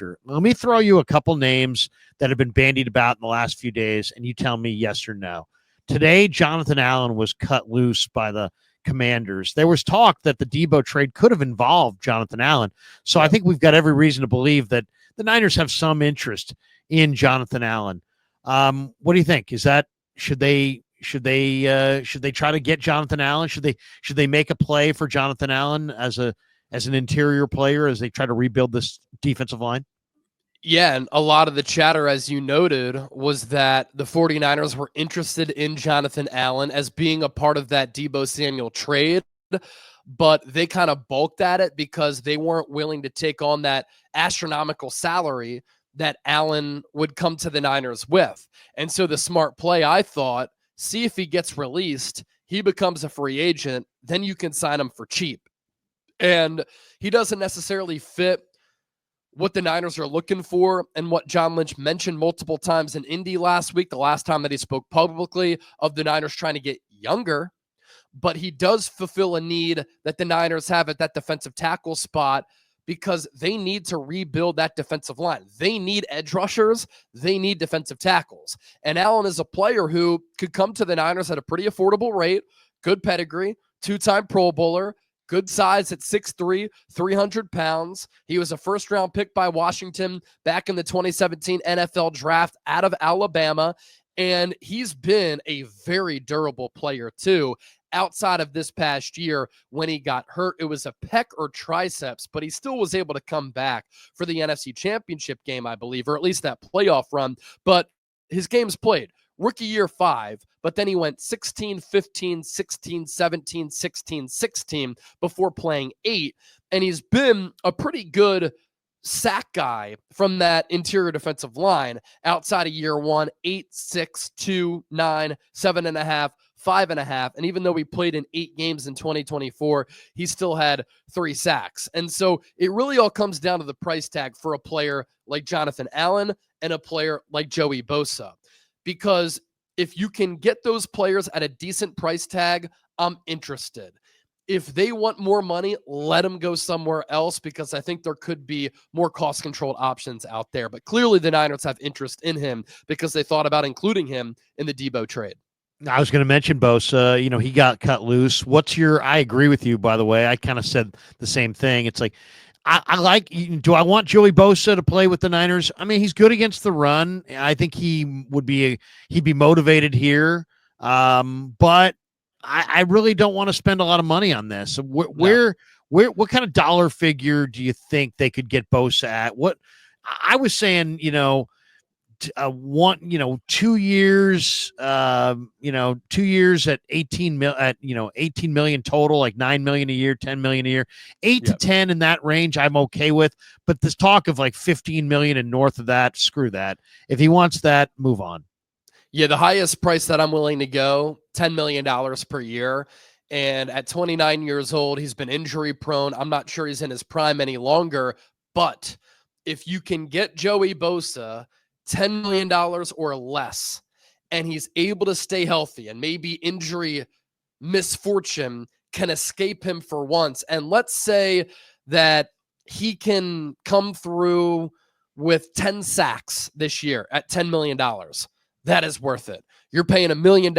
factor. Let me throw you a couple names that have been bandied about in the last few days, and you tell me yes or no. Today, Jonathan Allen was cut loose by the Commanders. There was talk that the Debo trade could have involved Jonathan Allen. So I think we've got every reason to believe that the Niners have some interest in Jonathan Allen. What do you think? Is that should they try to get Jonathan Allen? Should they make a play for Jonathan Allen as an interior player as they try to rebuild this defensive line? Yeah, and a lot of the chatter, as you noted, was that the 49ers were interested in Jonathan Allen as being a part of that Deebo Samuel trade, but they kind of balked at it because they weren't willing to take on that astronomical salary that Allen would come to the Niners with. And so the smart play, I thought, see if he gets released, he becomes a free agent, then you can sign him for cheap. And he doesn't necessarily fit what the Niners are looking for and what John Lynch mentioned multiple times in Indy last week, the last time that he spoke publicly of the Niners trying to get younger. But he does fulfill a need that the Niners have at that defensive tackle spot because they need to rebuild that defensive line. They need edge rushers. They need defensive tackles. And Allen is a player who could come to the Niners at a pretty affordable rate, good pedigree, two-time Pro Bowler, good size at 6'3", 300 pounds. He was a first-round pick by Washington back in the 2017 NFL Draft out of Alabama, and he's been a very durable player too. Outside of this past year, when he got hurt, it was a pec or triceps, but he still was able to come back for the NFC Championship game, I believe, or at least that playoff run. But his games played. Rookie year 5, but then he went 16, 15, 16, 17, 16, 16 before playing 8. And he's been a pretty good sack guy from that interior defensive line outside of year 1, 8, 6, 2, 9, 7.5, 5.5. And even though he played in 8 games in 2024, he still had 3 sacks. And so it really all comes down to the price tag for a player like Jonathan Allen and a player like Joey Bosa. Because if you can get those players at a decent price tag, I'm interested. If they want more money, let them go somewhere else because I think there could be more cost-controlled options out there. But clearly the Niners have interest in him because they thought about including him in the Debo trade. I was going to mention Bosa. He got cut loose. I agree with you, by the way. I kind of said the same thing. It's like, do I want Joey Bosa to play with the Niners? I mean, he's good against the run. I think he'd be motivated here. But I really don't want to spend a lot of money on this. What kind of dollar figure do you think they could get Bosa at? What I was saying, 2 years, 2 years at 18 million total, like 9 million a year, 10 million a year, 8 to 10 in that range. I'm okay with, but this talk of like 15 million and north of that, screw that. If he wants that, move on. Yeah. The highest price that I'm willing to go, $10 million per year. And at 29 years old, he's been injury prone. I'm not sure he's in his prime any longer, but if you can get Joey Bosa $10 million or less, and he's able to stay healthy and maybe injury misfortune can escape him for once. And let's say that he can come through with 10 sacks this year at $10 million. That is worth it. You're paying $1 million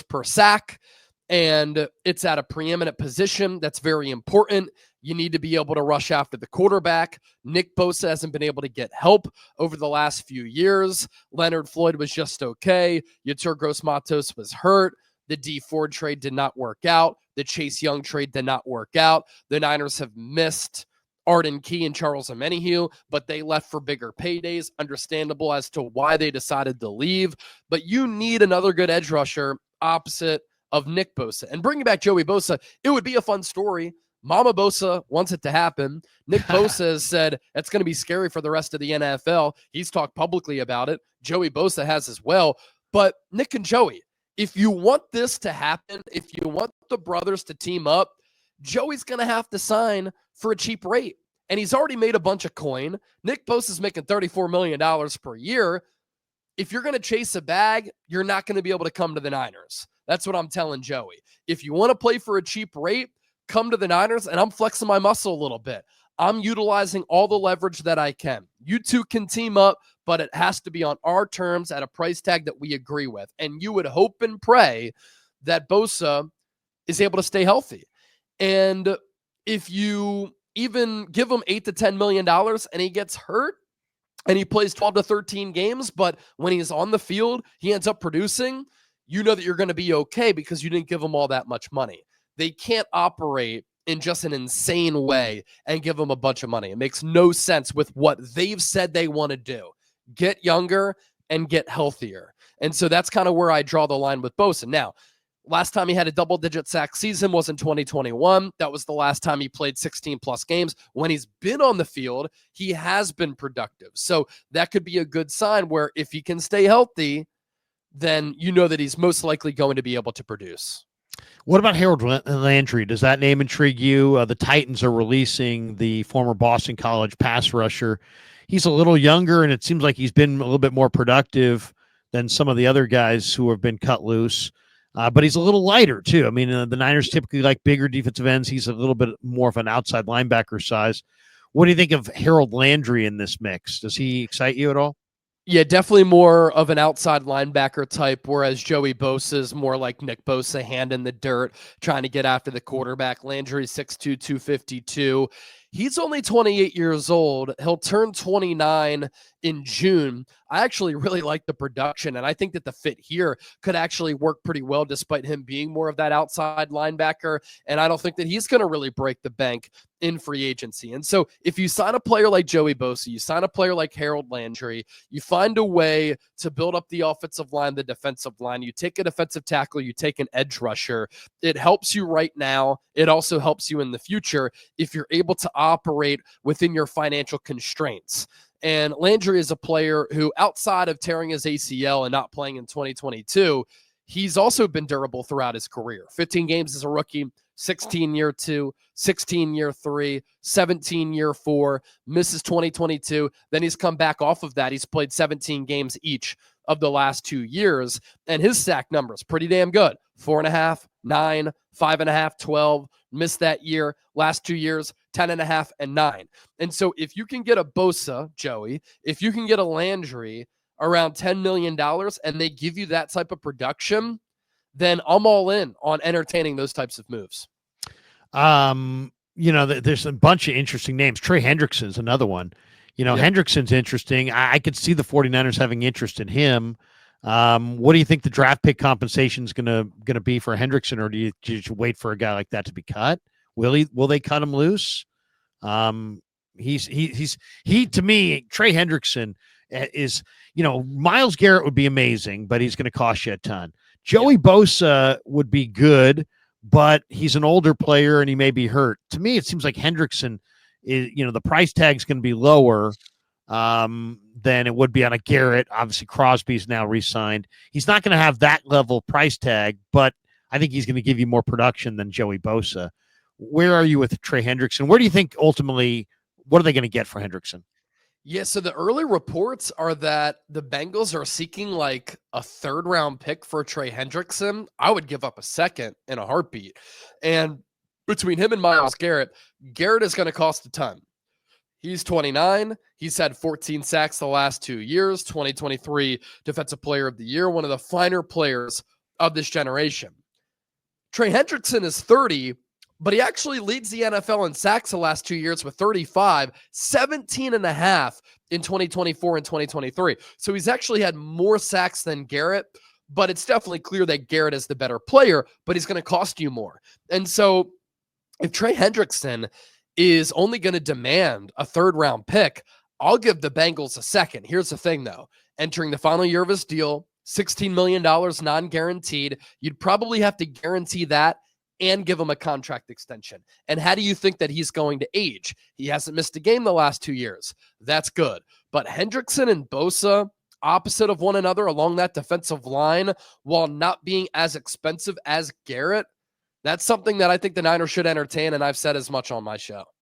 per sack, and it's at a preeminent position. That's very important. You need to be able to rush after the quarterback. Nick Bosa hasn't been able to get help over the last few years. Leonard Floyd was just okay. Yetur Gross-Matos was hurt. The D Ford trade did not work out. The Chase Young trade did not work out. The Niners have missed Arden Key and Charles Omenihu, but they left for bigger paydays. Understandable as to why they decided to leave. But you need another good edge rusher opposite of Nick Bosa. And bringing back Joey Bosa, it would be a fun story. Mama Bosa wants it to happen. Nick Bosa has said it's going to be scary for the rest of the NFL. He's talked publicly about it. Joey Bosa has as well. But Nick and Joey, if you want this to happen, if you want the brothers to team up, Joey's going to have to sign for a cheap rate. And he's already made a bunch of coin. Nick Bosa's making $34 million per year. If you're going to chase a bag, you're not going to be able to come to the Niners. That's what I'm telling Joey. If you want to play for a cheap rate, come to the Niners, and I'm flexing my muscle a little bit. I'm utilizing all the leverage that I can. You two can team up, but it has to be on our terms at a price tag that we agree with. And you would hope and pray that Bosa is able to stay healthy. And if you even give him $8 to $10 million and he gets hurt and he plays 12 to 13 games, but when he's on the field, he ends up producing, you know that you're going to be okay because you didn't give him all that much money. They can't operate in just an insane way and give him a bunch of money. It makes no sense with what they've said they want to do. Get younger and get healthier. And so that's kind of where I draw the line with Bosa. Now, last time he had a double-digit sack season was in 2021. That was the last time he played 16-plus games. When he's been on the field, he has been productive. So that could be a good sign where if he can stay healthy, then you know that he's most likely going to be able to produce. What about Harold Landry? Does that name intrigue you? The Titans are releasing the former Boston College pass rusher. He's a little younger, and it seems like he's been a little bit more productive than some of the other guys who have been cut loose. But he's a little lighter, too. I mean, the Niners typically like bigger defensive ends. He's a little bit more of an outside linebacker size. What do you think of Harold Landry in this mix? Does he excite you at all? Yeah, definitely more of an outside linebacker type, whereas Joey Bosa is more like Nick Bosa, hand in the dirt, trying to get after the quarterback. Landry, 6'2", 252. He's only 28 years old. He'll turn 29 in June. I actually really like the production, and I think that the fit here could actually work pretty well despite him being more of that outside linebacker, and I don't think that he's going to really break the bank in free agency. And so if you sign a player like Joey Bosa, you sign a player like Harold Landry, you find a way to build up the offensive line, the defensive line, you take a defensive tackle, you take an edge rusher, it helps you right now. It also helps you in the future if you're able to operate within your financial constraints. And Landry is a player who, outside of tearing his ACL and not playing in 2022, he's also been durable throughout his career. 15 games as a rookie, 16 year 2, 16 year 3, 17 year 4, misses 2022. Then he's come back off of that. He's played 17 games each of the last 2 years, and his sack numbers pretty damn good. 4.5, 9, 5.5, 12. Missed that year. Last 2 years, 10.5 and 9. And so if you can get a Bosa, Joey, if you can get a Landry around $10 million and they give you that type of production, then I'm all in on entertaining those types of moves. There's a bunch of interesting names. Trey Hendrickson is another one. Hendrickson's interesting. I could see the 49ers having interest in him. What do you think the draft pick compensation is gonna be for Hendrickson, or do you wait for a guy like that to be cut? Will they cut him loose? He to me, Trey Hendrickson is, Myles Garrett would be amazing, but he's going to cost you a ton. Joey Bosa would be good, but he's an older player and he may be hurt. To me, it seems like Hendrickson is, the price tag's going to be lower than it would be on a Garrett. Obviously, Crosby's now re-signed. He's not going to have that level price tag, but I think he's going to give you more production than Joey Bosa. Where are you with Trey Hendrickson? Where do you think ultimately, what are they going to get for Hendrickson? Yeah, so the early reports are that the Bengals are seeking like a third-round pick for Trey Hendrickson. I would give up a second in a heartbeat. And between him and Myles Garrett, Garrett is going to cost a ton. He's 29. He's had 14 sacks the last 2 years, 2023 Defensive Player of the Year, one of the finer players of this generation. Trey Hendrickson is 30, but he actually leads the NFL in sacks the last 2 years with 35, 17.5 in 2024 and 2023. So he's actually had more sacks than Garrett, but it's definitely clear that Garrett is the better player, but he's going to cost you more. And so if Trey Hendrickson is only going to demand a third-round pick, I'll give the Bengals a second. Here's the thing, though. Entering the final year of his deal, $16 million non-guaranteed. You'd probably have to guarantee that and give him a contract extension. And how do you think that he's going to age? He hasn't missed a game the last 2 years. That's good. But Hendrickson and Bosa, opposite of one another along that defensive line, while not being as expensive as Garrett, that's something that I think the Niners should entertain, and I've said as much on my show.